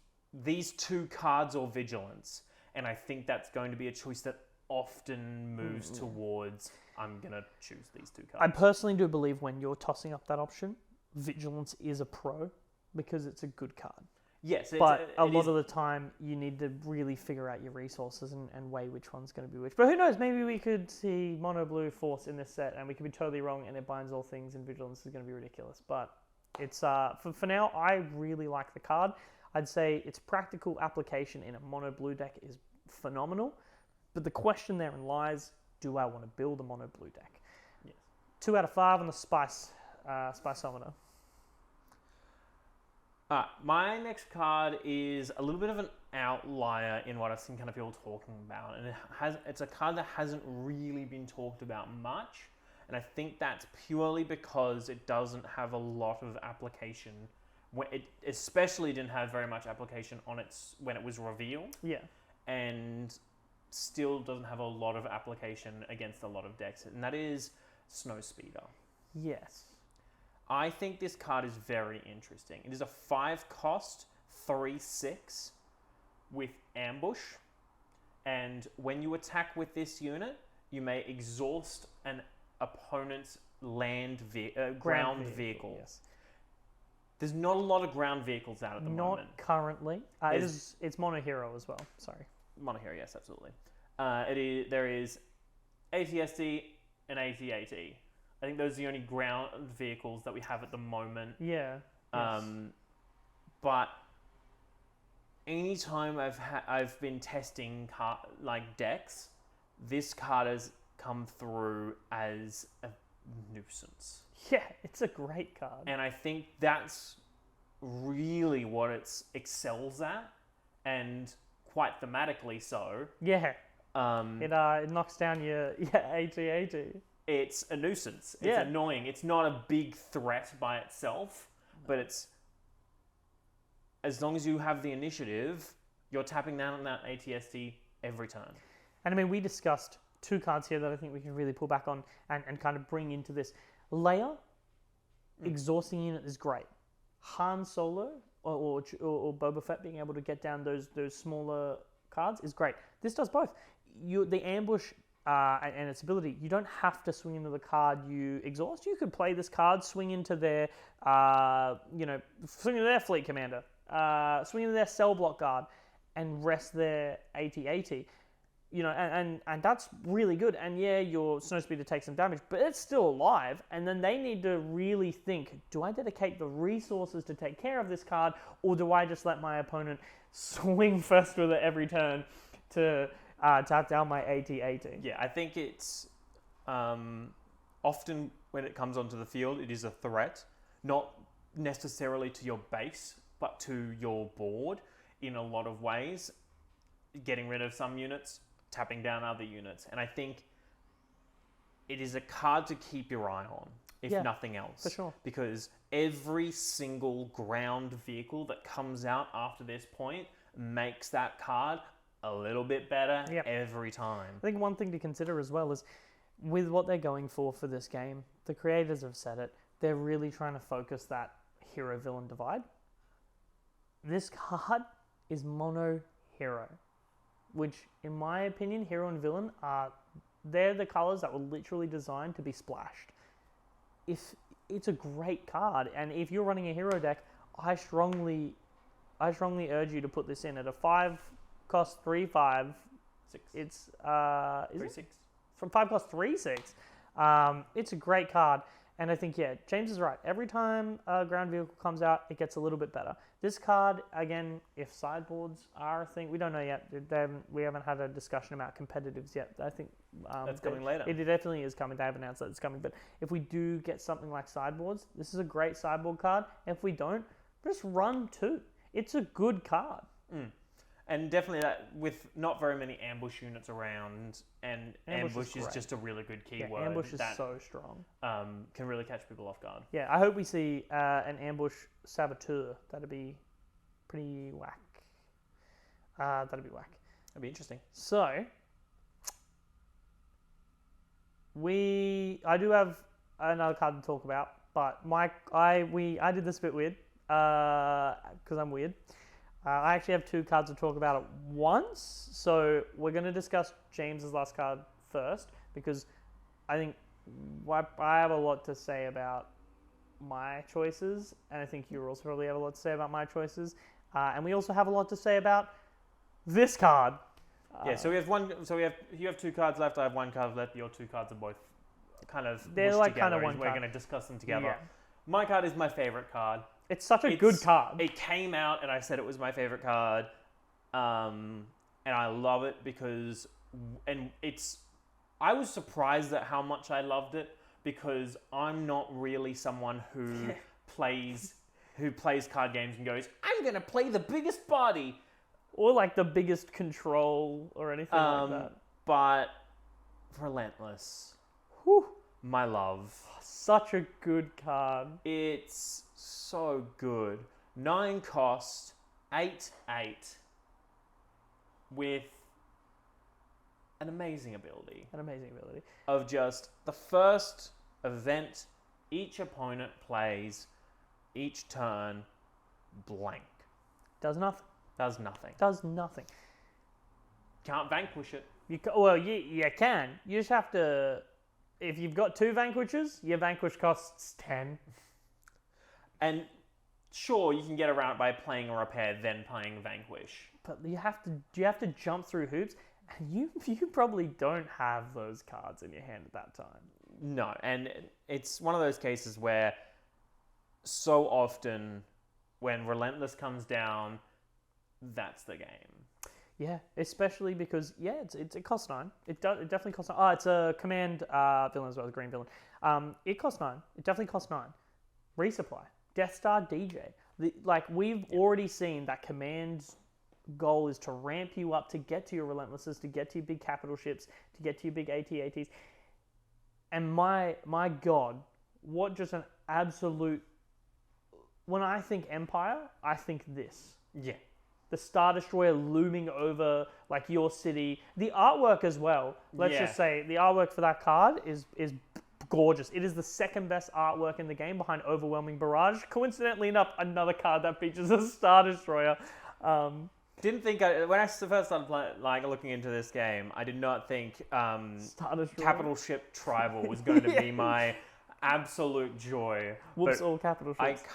these two cards or Vigilance. And I think that's going to be a choice that often moves towards, I'm going to choose these two cards. I personally do believe when you're tossing up that option, Vigilance is a pro because it's a good card. Yes, but a lot of the time you need to really figure out your resources and weigh which one's going to be which. But who knows? Maybe we could see Mono Blue Force in this set, and we could be totally wrong, and it binds all things, and Vigilance is going to be ridiculous. But it's for now, I really like the card. I'd say its practical application in a Mono Blue deck is phenomenal. But the question therein lies: do I want to build a Mono Blue deck? Yes. 2 out of 5 on the Spiceometer. My next card is a little bit of an outlier in what I've seen kind of people talking about, and it's a card that hasn't really been talked about much, and I think that's purely because it doesn't have a lot of application. It especially didn't have very much application when it was revealed. Yeah, and still doesn't have a lot of application against a lot of decks, and that is Snowspeeder. Yes. I think this card is very interesting. It is a 5-cost, 3/6 with Ambush. And when you attack with this unit, you may exhaust an opponent's ground vehicle. Yes. There's not a lot of ground vehicles out at the moment. Not currently. It's Mono Hero as well. Sorry. Mono Hero, yes, absolutely. There is ATSD and AT-AT. I think those are the only ground vehicles that we have at the moment. Yeah. Yes. But anytime I've been testing decks, this card has come through as a nuisance. Yeah, it's a great card. And I think that's really what it excels at, and quite thematically so. Yeah. It knocks down your AT-AT. It's a nuisance. It's annoying. It's not a big threat by itself, but it's, as long as you have the initiative, you're tapping down on that ATSD every turn. And I mean, we discussed 2 cards here that I think we can really pull back on and kind of bring into this. Leia, exhausting unit is great. Han Solo or Boba Fett being able to get down those smaller cards is great. This does both. The ambush and its ability, you don't have to swing into the card you exhaust. You could play this card, swing into their, swing into their fleet commander, swing into their cell block guard, and rest their AT-AT. And that's really good. And yeah, your Snowspeeder takes some damage, but it's still alive. And then they need to really think, do I dedicate the resources to take care of this card, or do I just let my opponent swing first with it every turn to tap down my AT-AT? Yeah, I think it's Often when it comes onto the field, it is a threat, not necessarily to your base, but to your board in a lot of ways. Getting rid of some units, tapping down other units. And I think it is a card to keep your eye on, if nothing else. For sure. Because every single ground vehicle that comes out after this point makes that card a little bit better every time. I think one thing to consider as well is with what they're going for this game, the creators have said it, they're really trying to focus that hero-villain divide. This card is mono-hero, which in my opinion, hero and villain they're the colors that were literally designed to be splashed. If it's a great card, and if you're running a hero deck, I strongly urge you to put this in at a 5 cost 3/5. 6. It's 3/6. From 5 cost 3/6. It's a great card, and I think James is right. Every time a ground vehicle comes out, it gets a little bit better. This card, again, if sideboards are a thing, we don't know yet. We haven't had a discussion about competitives yet. I think that's coming later. It definitely is coming. They have announced that it's coming. But if we do get something like sideboards, this is a great sideboard card. If we don't, just run 2. It's a good card. And definitely that with not very many ambush units around, and ambush is just a really good keyword. Ambush is so strong. Can really catch people off guard. Yeah, I hope we see an ambush saboteur. That'd be pretty whack. That'd be interesting. So, I do have another card to talk about, but I did this a bit weird because I'm weird. I actually have 2 cards to talk about at once, so we're going to discuss James's last card first, because I think I have a lot to say about my choices, and I think you also probably have a lot to say about my choices, and we also have a lot to say about this card. So we have you have 2 cards left. I have 1 card left. Your 2 cards are both kind of they're like together, kind of one. We're going to discuss them together. Yeah. My card is my favorite card. It's such a good card. It came out and I said it was my favorite card, and I love it because, I was surprised at how much I loved it, because I'm not really someone who plays card games and goes, I'm gonna play the biggest body, or like the biggest control or anything like that. But Relentless, my love. Such a good card. It's so good. 9 cost, 8/8, with an amazing ability. Of just the first event each opponent plays each turn, blank. Does nothing. Does nothing. Can't vanquish it. You can. You just have to. If you've got 2 vanquishes, your vanquish costs 10. And sure, you can get around it by playing a repair, then playing vanquish. But you have to jump through hoops, and you probably don't have those cards in your hand at that time. No, and it's one of those cases where so often when Relentless comes down, that's the game. Yeah, especially because it costs 9. It definitely costs 9. Oh, it's a command villain as well, the green villain. It costs 9. It definitely costs 9. Resupply, Death Star DJ. We've already seen that command's goal is to ramp you up to get to your Relentlesses, to get to your big capital ships, to get to your big AT-ATs. And my God, what just an absolute... When I think Empire, I think this. Yeah. The Star Destroyer looming over your city. The artwork as well. Let's just say the artwork for that card is gorgeous. It is the second best artwork in the game behind Overwhelming Barrage. Coincidentally enough, another card that features a Star Destroyer. Didn't think when I first started looking into this game, I did not think Capital Ship Tribal was going to be my absolute joy. Whoops, all capital ships.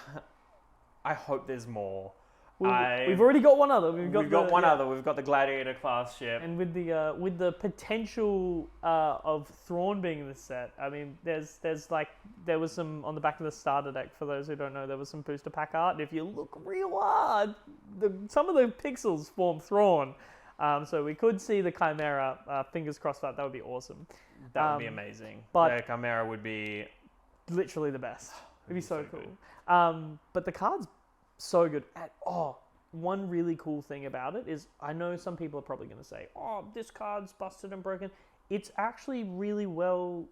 I hope there's more. We've already got one other. We've got one other. We've got the Gladiator class ship, and with the potential of Thrawn being in this set. I mean, there was some on the back of the starter deck. For those who don't know, there was some booster pack art. And if you look real hard, some of the pixels form Thrawn. So we could see the Chimera. Fingers crossed that would be awesome. That would be amazing. but- yeah, Chimera would be Literally the best. It'd be so cool. good. But the card's so good. And, one really cool thing about it is I know some people are probably going to say, oh, this card's busted and broken. It's actually really well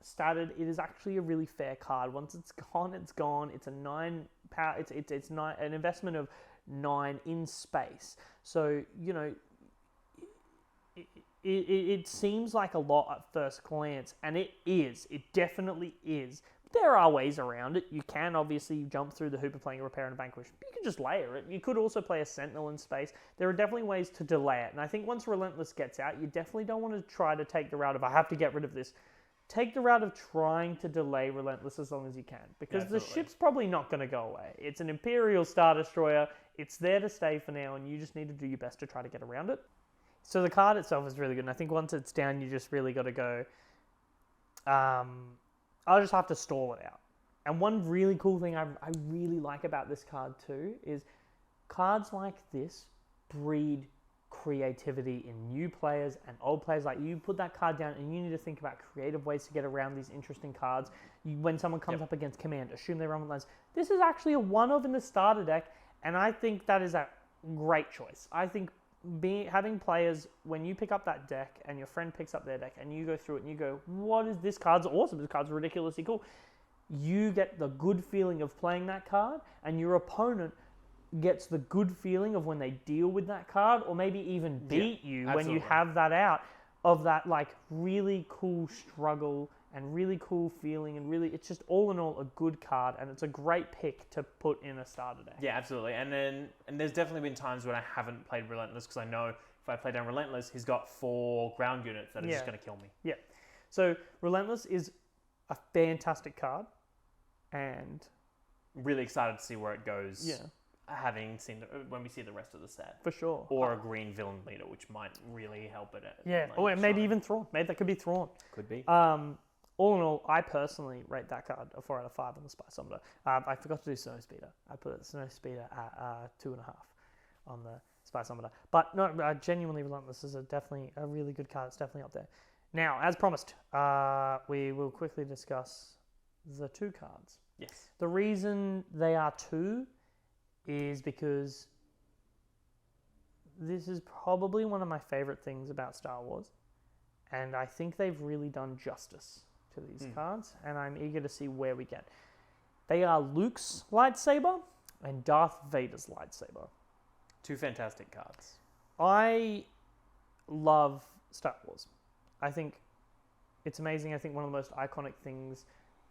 statted. It is actually a really fair card. Once it's gone, it's gone. It's a 9 power. It's an investment of 9 in space. So, you know, it seems like a lot at first glance, and it is. It definitely is. There are ways around it. You can obviously jump through the hoop of playing a Repair and a Vanquish. You can just layer it. You could also play a Sentinel in space. There are definitely ways to delay it. And I think once Relentless gets out, you definitely don't want to try to take the route of, I have to get rid of this. Take the route of trying to delay Relentless as long as you can. Because the ship's probably not going to go away. It's an Imperial Star Destroyer. It's there to stay for now, and you just need to do your best to try to get around it. So the card itself is really good. And I think once it's down, you just really got to go... I'll just have to stall it out. And one really cool thing I really like about this card too is cards like this breed creativity in new players and old players. Like, you put that card down and you need to think about creative ways to get around these interesting cards. When someone comes up against command, assume they run with lines. This is actually a one-of in the starter deck, and I think that is a great choice. I think having players, when you pick up that deck and your friend picks up their deck and you go through it and you go, what is this card's awesome, this card's ridiculously cool. You get the good feeling of playing that card, and your opponent gets the good feeling of when they deal with that card, or maybe even beat you when you have that out, of that like really cool struggle and really cool feeling, and really, it's just all in all a good card, and it's a great pick to put in a starter deck. Yeah, absolutely. And there's definitely been times when I haven't played Relentless, because I know if I play down Relentless, he's got 4 ground units that are just going to kill me. Yeah. So Relentless is a fantastic card, and I'm really excited to see where it goes. Yeah. Having seen when we see the rest of the set. For sure. Or a green villain leader, which might really help it. Yeah. Or maybe even Thrawn. Maybe that could be Thrawn. Could be. All in all, I personally rate that card a 4 out of 5 on the Spiceometer. I forgot to do Snow Speeder. I put a Snow Speeder at 2.5 on the Spiceometer. But no, genuinely Relentless is definitely a really good card. It's definitely up there. Now, as promised, we will quickly discuss the 2 cards. Yes. The reason they are 2 is because this is probably one of my favorite things about Star Wars, and I think they've really done justice to these cards, and I'm eager to see where we get. They are Luke's lightsaber and Darth Vader's lightsaber. 2 fantastic cards. I love Star Wars. I think it's amazing. I think one of the most iconic things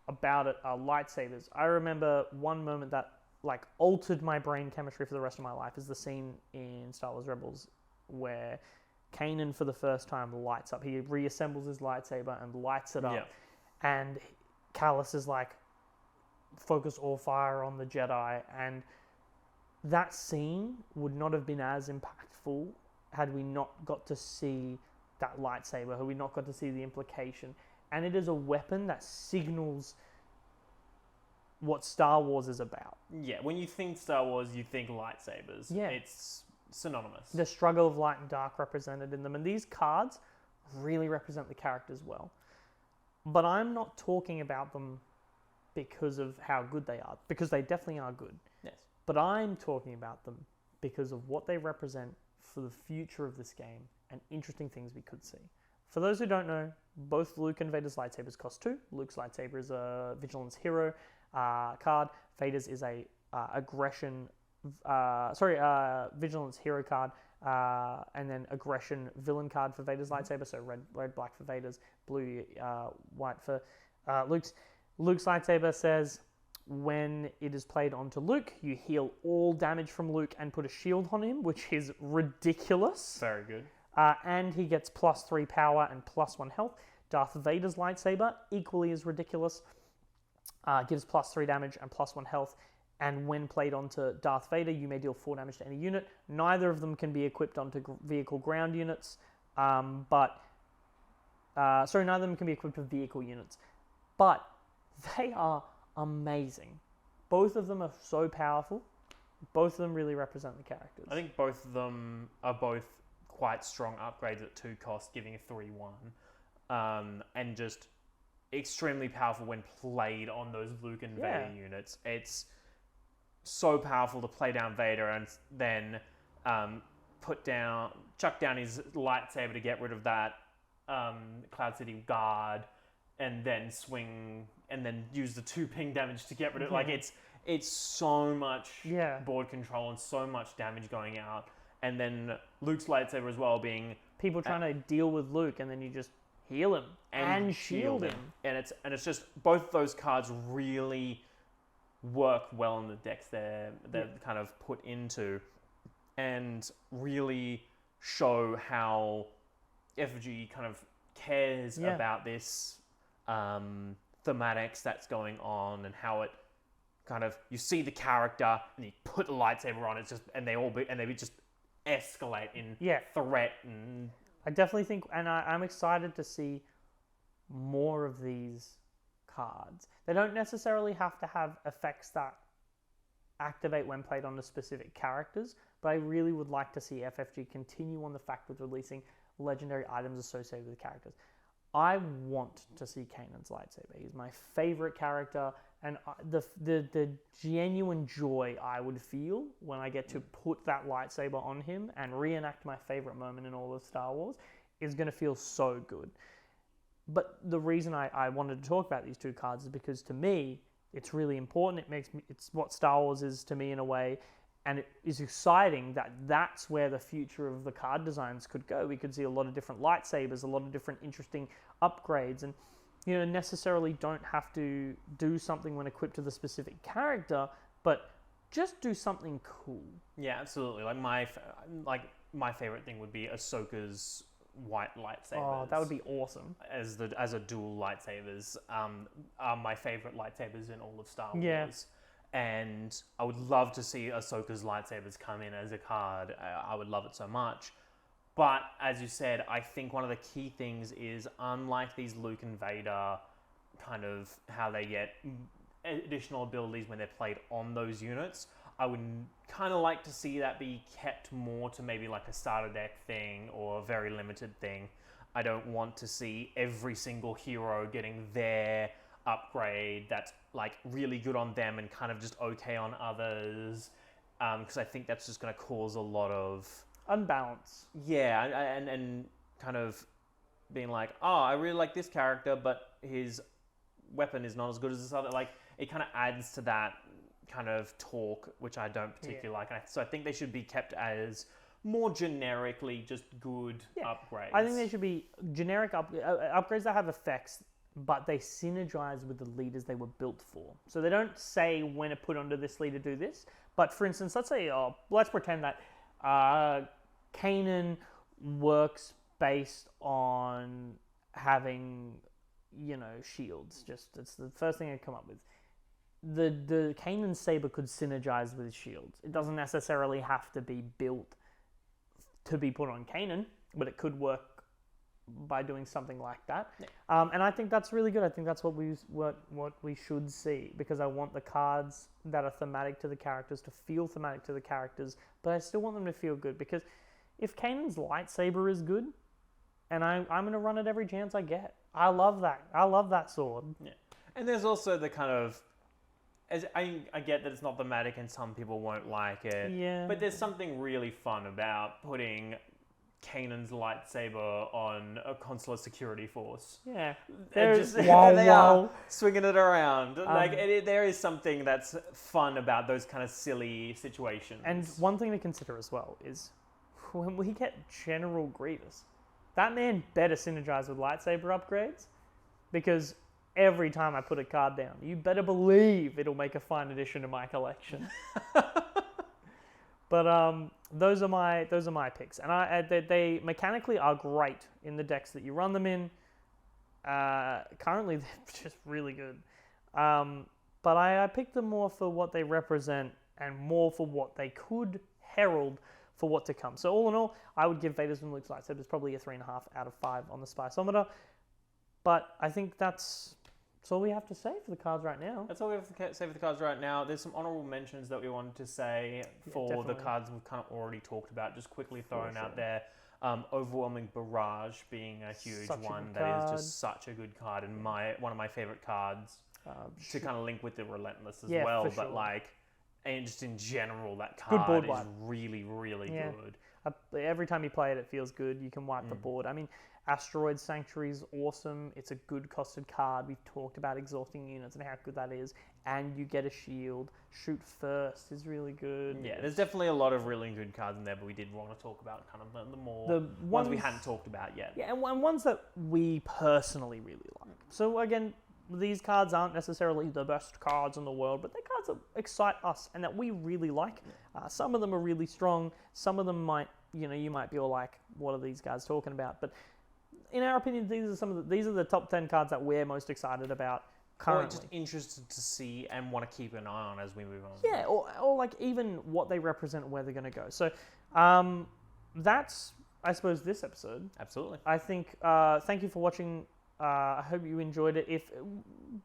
about it are lightsabers. I remember one moment that like altered my brain chemistry for the rest of my life is the scene in Star Wars Rebels where Kanan for the first time lights up. He reassembles his lightsaber and lights it up. Yeah. And Callus is like, focus all fire on the Jedi. And that scene would not have been as impactful had we not got to see that lightsaber, had we not got to see the implication. And it is a weapon that signals what Star Wars is about. Yeah, when you think Star Wars, you think lightsabers. Yeah. It's synonymous. The struggle of light and dark represented in them. And these cards really represent the characters well. But I'm not talking about them because of how good they are, because they definitely are good. Yes. But I'm talking about them because of what they represent for the future of this game and interesting things we could see. For those who don't know, both Luke and Vader's lightsabers cost 2. Luke's lightsaber is a Vigilance Hero card. Vader's is a Vigilance Hero card, and then Aggression Villain card for Vader's lightsaber. So red, black for Vader's, blue, white for Luke's. Luke's lightsaber says, when it is played onto Luke, you heal all damage from Luke and put a shield on him, which is ridiculous. Very good. And he gets +3 power and +1 health. Darth Vader's lightsaber, equally as ridiculous, gives +3 damage and +1 health. And when played onto Darth Vader, you may deal 4 damage to any unit. Neither of them can be equipped onto vehicle ground units, neither of them can be equipped with vehicle units. But they are amazing. Both of them are so powerful. Both of them really represent the characters. I think both of them are both quite strong upgrades at 2 cost, giving a 3/1. and just extremely powerful when played on those Luke and Vader units. It's so powerful to play down Vader and then chuck down his lightsaber to get rid of that Cloud City guard, and then swing and then use the 2 ping damage to get rid of it. It's so much board control and so much damage going out. And then Luke's lightsaber as well being people trying to deal with Luke, and then you just heal him and shield him. And it's just both those cards really work well in the decks they're kind of put into, and really show how FFG kind of cares about this thematics that's going on, and how it kind of, you see the character and you put the lightsaber on, they just escalate in threat. And I definitely think, and I'm excited to see more of these cards. They don't necessarily have to have effects that activate when played on the specific characters, but I really would like to see FFG continue on the fact with releasing legendary items associated with the characters. I want to see Kanan's lightsaber. He's my favorite character, and the genuine joy I would feel when I get to put that lightsaber on him and reenact my favorite moment in all of Star Wars is going to feel so good. But the reason I wanted to talk about these 2 cards is because, to me, it's really important. It's what Star Wars is to me in a way, and it is exciting that that's where the future of the card designs could go. We could see a lot of different lightsabers, a lot of different interesting upgrades, and necessarily don't have to do something when equipped to the specific character, but just do something cool. Yeah, absolutely. Like my favorite thing would be Ahsoka's white lightsabers. Oh, that would be awesome. As a dual lightsabers, are my favorite lightsabers in all of Star Wars. Yeah. And I would love to see Ahsoka's lightsabers come in as a card. I would love it so much. But as you said, I think one of the key things is, unlike these Luke and Vader, kind of how they get additional abilities when they're played on those units, I would kind of like to see that be kept more to maybe like a starter deck thing or a very limited thing. I don't want to see every single hero getting their upgrade that's like really good on them and kind of just okay on others, because I think that's just going to cause a lot of unbalance. Yeah, and kind of being like, oh, I really like this character, but his weapon is not as good as this other. Like, it kind of adds to that kind of talk, which I don't particularly like. So I think they should be kept as more generically just good upgrades. I think they should be generic upgrades that have effects, but they synergize with the leaders they were built for. So they don't say when to put onto this leader, do this. But for instance, let's pretend that Kanan works based on having, shields. It's the first thing I come up with. The Kanan saber could synergize with shields. It doesn't necessarily have to be built to be put on Kanan, but it could work by doing something like that. Yeah. And I think that's really good. I think that's what we should see, because I want the cards that are thematic to the characters to feel thematic to the characters, but I still want them to feel good, because if Kanan's lightsaber is good, and I'm going to run it every chance I get. I love that. I love that sword. Yeah. And there's also the kind of, as I get that it's not thematic and some people won't like it. Yeah. But there's something really fun about putting Kanan's lightsaber on a consular security force. Yeah. They are swinging it around. There is something that's fun about those kind of silly situations. And one thing to consider as well is when we get General Grievous, that man better synergize with lightsaber upgrades, because every time I put a card down, you better believe it'll make a fine addition to my collection. But those are my picks, and they mechanically are great in the decks that you run them in. Currently, they're just really good. But I picked them more for what they represent and more for what they could herald for what to come. So all in all, I would give Vader's and Luke's lightsabers probably a 3.5 out of 5 on the Spiceometer. But I think that's all we have to say for the cards right now. That's all we have to say for the cards right now. There's some honourable mentions that we wanted to say for the cards we've kind of already talked about, just quickly thrown out there. Overwhelming Barrage being a huge Such a one. good That is card. just such a good card and one of my favorite cards to kind of link with the Relentless as Yeah, well. for But sure. like, and just in general, that Good card board is wipe. really, really Yeah. good. Every time you play it, it feels good. You can wipe the board. I mean, Asteroid Sanctuary is awesome. It's a good costed card. We've talked about exhausting units and how good that is. And you get a shield. Shoot First is really good. Yeah, there's definitely a lot of really good cards in there, but we did want to talk about kind of the more The ones we hadn't talked about yet. Yeah, and ones that we personally really like. So again, these cards aren't necessarily the best cards in the world, but they're cards that excite us and that we really like. Some of them are really strong. Some of them might, you might be all like, "What are these guys talking about?" But in our opinion, these are the top 10 cards that we're most excited about Or currently. just interested to see and want to keep an eye on as we move on. Yeah, or like even what they represent, where they're going to go. So that's, I suppose, this episode. Absolutely. I think, thank you for watching. I hope you enjoyed it.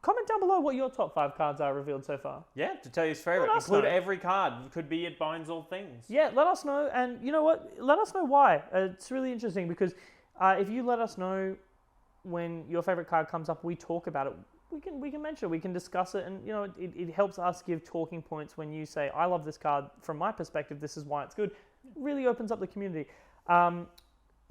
Comment down below what your top 5 cards are revealed so far. Yeah, to tell you his favorite. Let us Include know. every card. Could be it binds all things. Yeah, let us know. And you know what? Let us know why. It's really interesting because if you let us know when your favorite card comes up, we talk about it. We can mention it. We can discuss it. And, it helps us give talking points when you say, "I love this card. From my perspective, this is why it's good." It really opens up the community.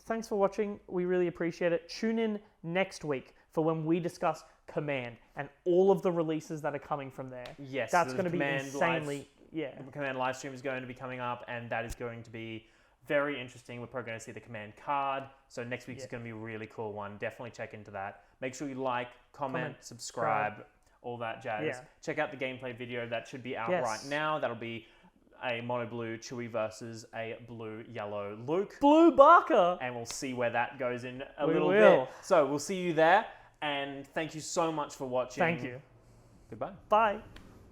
Thanks for watching. We really appreciate it. Tune in next week for when we discuss Command and all of the releases that are coming from there. Yes, That's the going to be Command insanely... Yeah. The Command live stream is going to be coming up, and that is going to be very interesting. We're probably going to see the Command card. So next week's going to be a really cool one. Definitely check into that. Make sure you like, comment, subscribe, all that jazz. Yeah. Check out the gameplay video. That should be out Yes. right now. That'll be a mono blue Chewie versus a blue yellow Luke. Blue Barker! And we'll see where that goes in a We little will. bit. So we'll see you there. And thank you so much for watching. Thank you. Goodbye. Bye.